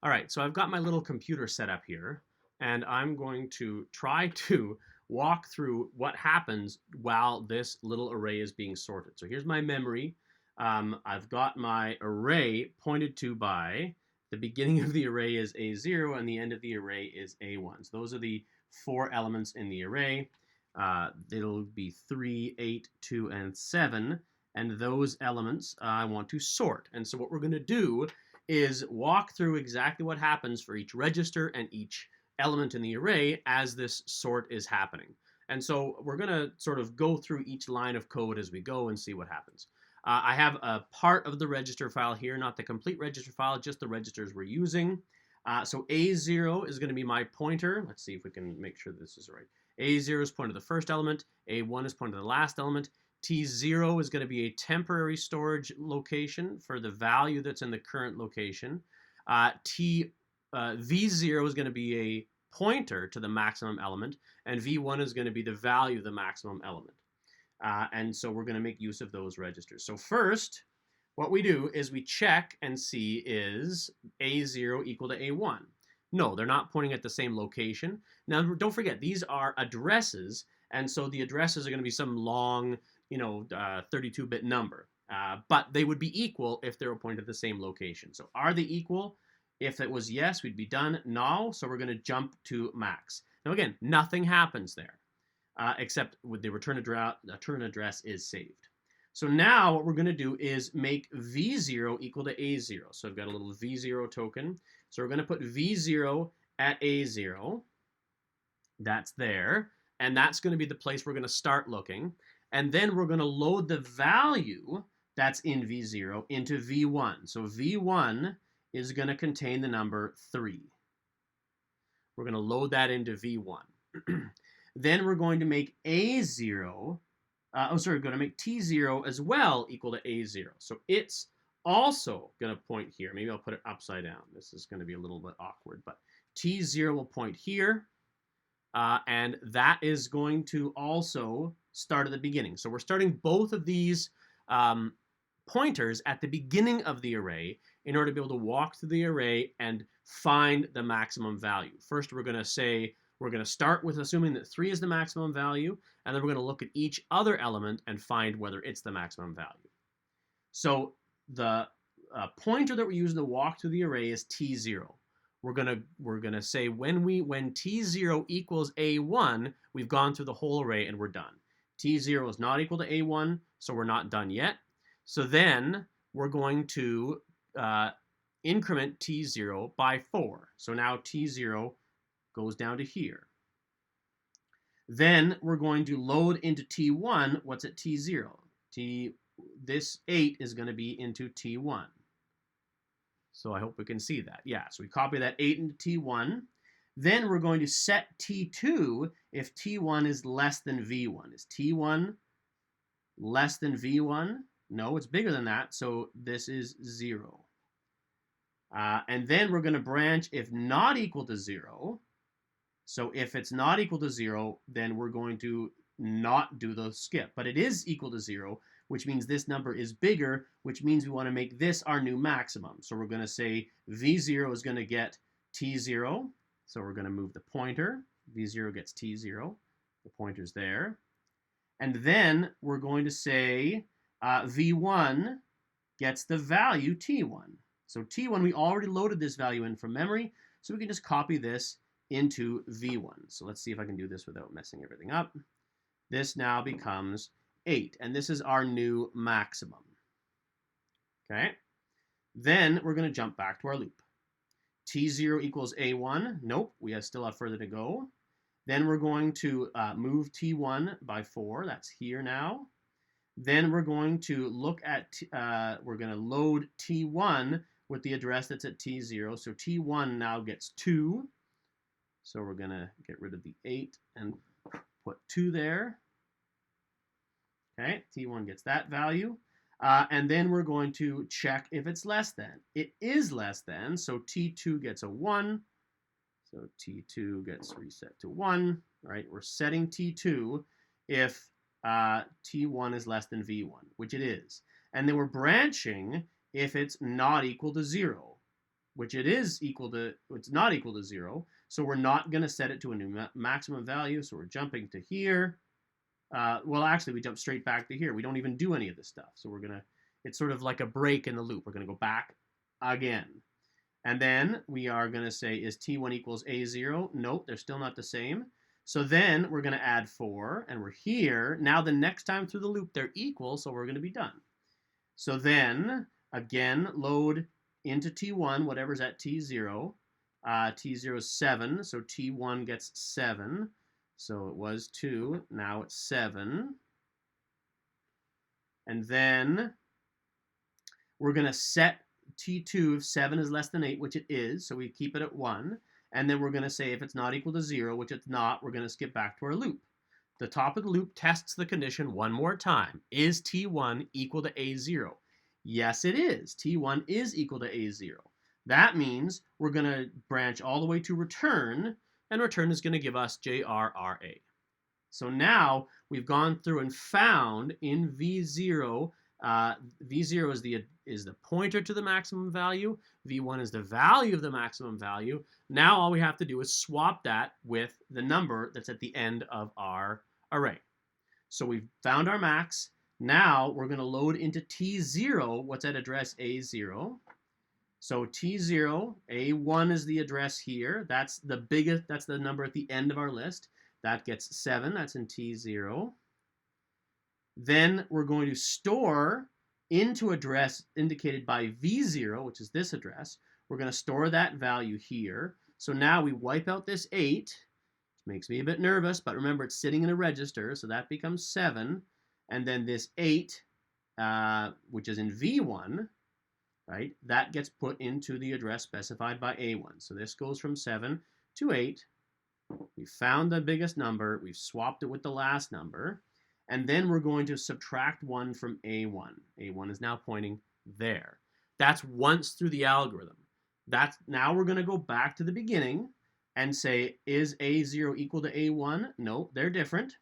All right, so I've got my little computer set up here, and I'm going to try to walk through what happens while this little array is being sorted. So here's my memory. I've got my array pointed to by the beginning of the array is A0 and the end of the array is A1. So those are the four elements in the array. It'll be 3, 8, 2, and 7. And those elements I want to sort. And so what we're going to do is walk through exactly what happens for each register and each element in the array as this sort is happening. And so we're going to sort of go through each line of code as we go and see what happens. I have a part of the register file here, not the complete register file, just the registers we're using. So A0 is going to be my pointer. Let's see if we can make sure this is right. A0 is pointing to the first element. A1 is pointing to the last element. T0 is going to be a temporary storage location for the value that's in the current location. V0 is going to be a pointer to the maximum element, and V1 is going to be the value of the maximum element. And so we're going to make use of those registers. So first, what we do is we check and see is A0 equal to A1. No, they're not pointing at the same location. Now, don't forget, these are addresses, and so the addresses are going to be some long, 32-bit number. But they would be equal if they were pointed at the same location. So are they equal? If it was yes, we'd be done. No, so we're going to jump to max. Now again, nothing happens there, except with the return address is saved. So now what we're going to do is make V0 equal to A0. So I've got a little V0 token. So we're going to put V0 at A0. That's there. And that's going to be the place we're going to start looking. And then we're going to load the value that's in V0 into V1. So V1 is going to contain the number 3. We're going to load that into V1. Then we're going to make A0, we're going to make T0 as well equal to A0. So it's also going to point here. Maybe I'll put it upside down. This is going to be a little bit awkward, but T0 will point here. And that is going to also start at the beginning. So we're starting both of these pointers at the beginning of the array in order to be able to walk through the array and find the maximum value. First, we're going to start with assuming that 3 is the maximum value, and then we're going to look at each other element and find whether it's the maximum value. So the pointer that we're using to walk through the array is T0. We're gonna say when T0 equals A1, we've gone through the whole array and we're done. T0 is not equal to A1, so we're not done yet. So then we're going to increment T0 by 4. So now T0 goes down to here. Then we're going to load into T1 what's at T0. This 8 is going to be into T1. So I hope we can see that. Yeah, so we copy that 8 into T1. Then we're going to set T2 if T1 is less than V1. Is T1 less than V1? No, it's bigger than that, so this is 0. And then we're going to branch if not equal to 0. So if it's not equal to 0, then we're going to not do the skip. But it is equal to 0, which means this number is bigger, which means we want to make this our new maximum. So we're going to say V0 is going to get T0. So we're going to move the pointer. V0 gets T0. The pointer's there. And then we're going to say V1 gets the value T1. So T1, we already loaded this value in from memory, so we can just copy this into V1. So let's see if I can do this without messing everything up. This now becomes 8, and this is our new maximum. Okay? Then we're going to jump back to our loop. T0 equals A1. Nope, we still have further to go. Then we're going to move T1 by 4. That's here now. Then we're going to look at, we're going to load T1 with the address that's at T0. So T1 now gets 2. So we're going to get rid of the 8 and put 2 there. Okay, T1 gets that value. And then we're going to check if it's less than. It is less than, so T2 gets a 1. So T2 gets reset to 1. Right, we're setting T2 if T1 is less than V1, which it is. And then we're branching if it's not equal to 0. which it is equal to, it's not equal to 0. So we're not going to set it to a new maximum value. So we're jumping to here. Well, actually, we jump straight back to here. We don't even do any of this stuff. So we're going to, it's sort of like a break in the loop. We're going to go back again. And then we are going to say, is T1 equals A0? Nope, they're still not the same. So then we're going to add 4, and we're here. Now the next time through the loop, they're equal, so we're going to be done. So then, again, load into T1, whatever's at T0. T0 is 7, so T1 gets 7. So it was 2, now it's 7. And then we're going to set T2 if 7 is less than 8, which it is, so we keep it at 1. And then we're going to say if it's not equal to 0, which it's not, we're going to skip back to our loop. The top of the loop tests the condition one more time. Is T1 equal to A0? Yes, it is. T1 is equal to A0. That means we're going to branch all the way to return, and return is going to give us JRRA. So now we've gone through and found in V0, V0 is the pointer to the maximum value. V1 is the value of the maximum value. Now all we have to do is swap that with the number that's at the end of our array. So we've found our max. Now we're going to load into T0 what's at address A0. So T0, A1 is the address here. That's the biggest, that's the number at the end of our list. That gets 7, that's in T0. Then we're going to store into address indicated by V0, which is this address. We're going to store that value here. So now we wipe out this 8, which makes me a bit nervous, but remember it's sitting in a register, so that becomes 7. And then this 8, which is in V1, right, that gets put into the address specified by A1. So this goes from 7 to 8. We found the biggest number. We've swapped it with the last number. And then we're going to subtract 1 from A1. A1 is now pointing there. That's once through the algorithm. Now we're going to go back to the beginning and say, is A0 equal to A1? No, they're different.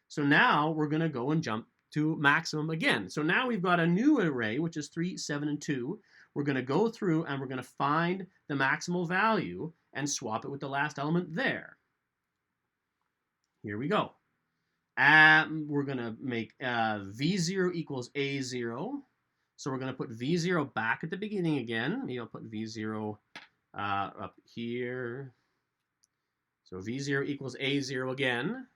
So now we're going to go and jump to maximum again. So now we've got a new array, which is 3, 7, and 2. We're going to go through and we're going to find the maximal value and swap it with the last element there. Here we go. We're going to make V0 equals A0. So we're going to put V0 back at the beginning again. Maybe I'll put V0 up here. So V0 equals A0 again.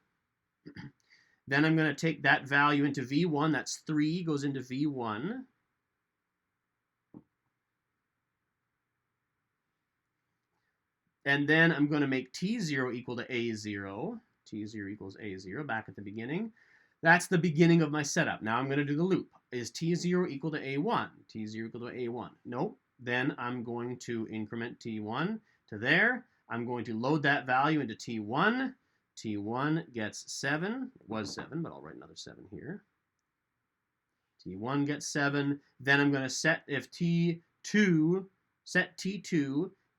Then I'm going to take that value into V1. That's 3, goes into V1. And then I'm going to make T0 equal to A0. T0 equals A0 back at the beginning. That's the beginning of my setup. Now I'm going to do the loop. Is T0 equal to A1? T0 equal to A1. Nope. Then I'm going to increment T1 to there. I'm going to load that value into T1. T1 gets 7. It was 7, but I'll write another 7 here. T1 gets 7. Then I'm going to set T2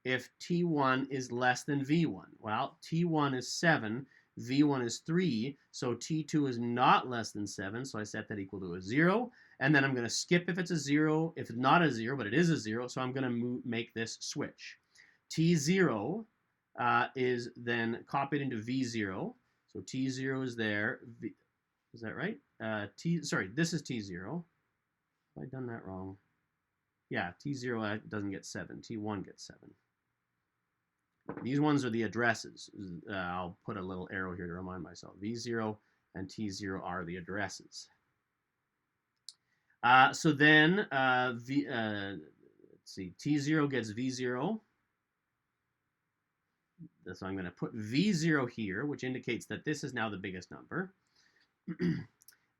if T1 is less than V1. Well, T1 is 7. V1 is 3, so T2 is not less than 7, so I set that equal to a 0. And then I'm going to skip if it's a 0, if it's not a 0, but it is a 0, so I'm going to make this switch. T0 is then copied into V0, so T0 is there. Is that right? Sorry, this is T0. Have I done that wrong? Yeah, T0 doesn't get 7, T1 gets 7. These ones are the addresses. I'll put a little arrow here to remind myself. V0 and T0 are the addresses. So then, let's see, T0 gets V0. So I'm going to put V0 here, which indicates that this is now the biggest number.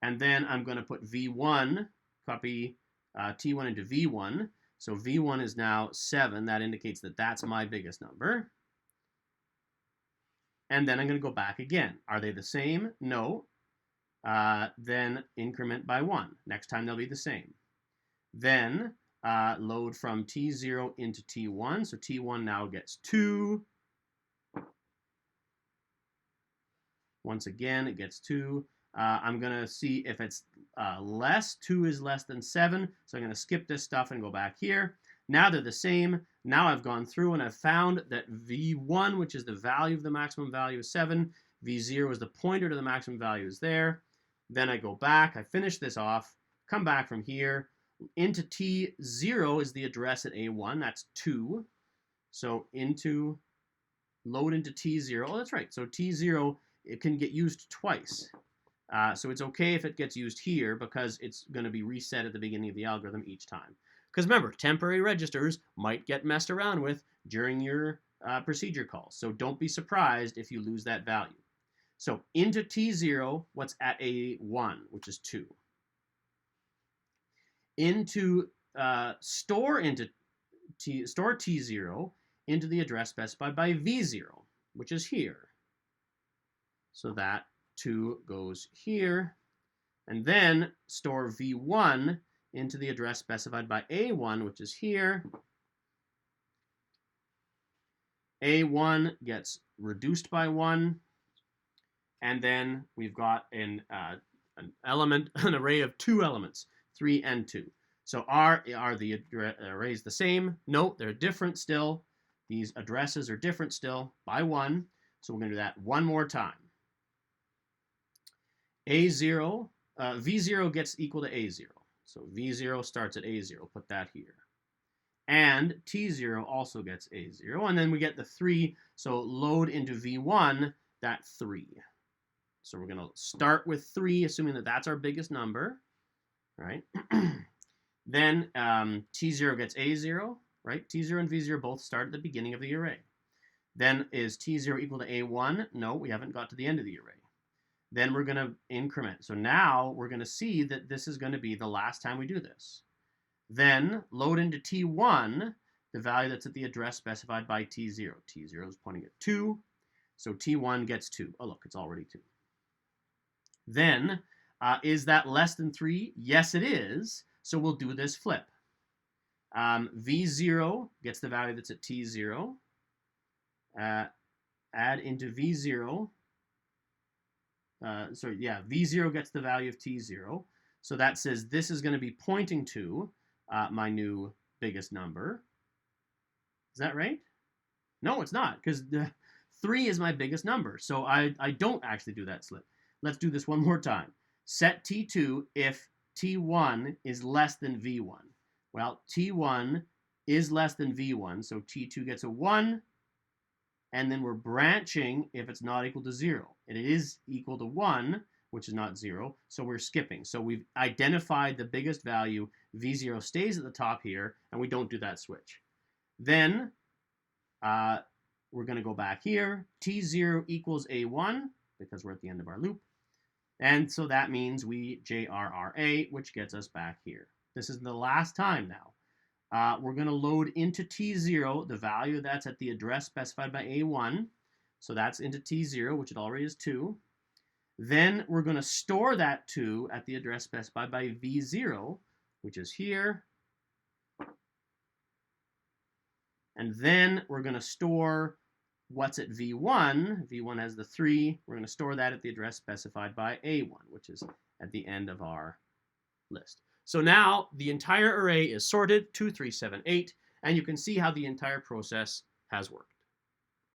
And then I'm going to put V1, copy T1 into V1. So V1 is now 7. That indicates that that's my biggest number. And then I'm going to go back again. Are they the same? No. Then increment by 1. Next time they'll be the same. Then load from T0 into T1. So T1 now gets 2. Once again, it gets 2. I'm going to see if it's less. 2 is less than 7. So I'm going to skip this stuff and go back here. Now they're the same. Now I've gone through and I've found that V1, which is the value of the maximum value, is 7. V0 is the pointer to the maximum value, is there. Then I go back, I finish this off, come back from here. Into T0 is the address at A1, that's 2. So load into T0. Oh, that's right. So T0, it can get used twice. So it's okay if it gets used here because it's going to be reset at the beginning of the algorithm each time. Because remember, temporary registers might get messed around with during your procedure calls. So don't be surprised if you lose that value. So into T0, what's at A1, which is 2. Into store T0 into the address specified by V0, which is here. So that 2 goes here. And then store V1 into the address specified by A1, which is here. A1 gets reduced by 1. And then we've got an array of 2 elements, 3 and 2. So are the arrays the same? No, they're different still. These addresses are different still by 1. So we're going to do that one more time. V0 gets equal to A0. So V0 starts at A0. Put that here. And T0 also gets A0. And then we get the 3. So load into V1 that 3. So we're going to start with 3, assuming that that's our biggest number, right? Then T0 gets A0, right? T0 and V0 both start at the beginning of the array. Then is T0 equal to A1? No, we haven't got to the end of the array. Then we're going to increment. So now we're going to see that this is going to be the last time we do this. Then load into T1 the value that's at the address specified by T0. T0 is pointing at 2, so T1 gets 2. Oh, look, it's already 2. Then, is that less than 3? Yes, it is. So we'll do this flip. V0 gets the value that's at T0. Add into V0. V0 gets the value of T0. So that says this is going to be pointing to my new biggest number. Is that right? No, it's not, because 3 is my biggest number. So I don't actually do that slip. Let's do this one more time. Set T2 if T1 is less than V1. Well, T1 is less than V1, so T2 gets a 1, and then we're branching if it's not equal to 0. And it is equal to 1, which is not 0, so we're skipping. So we've identified the biggest value. V0 stays at the top here, and we don't do that switch. Then we're going to go back here. T0 equals A1, because we're at the end of our loop. And so that means we JRRA, which gets us back here. This is the last time now. We're going to load into T0 the value that's at the address specified by A1. So that's into T0, which it already is 2. Then we're going to store that 2 at the address specified by V0, which is here. And then we're going to store what's at V1. V1 has the 3. We're going to store that at the address specified by A1, which is at the end of our list. So now the entire array is sorted, 2, 3, 7, 8, and you can see how the entire process has worked.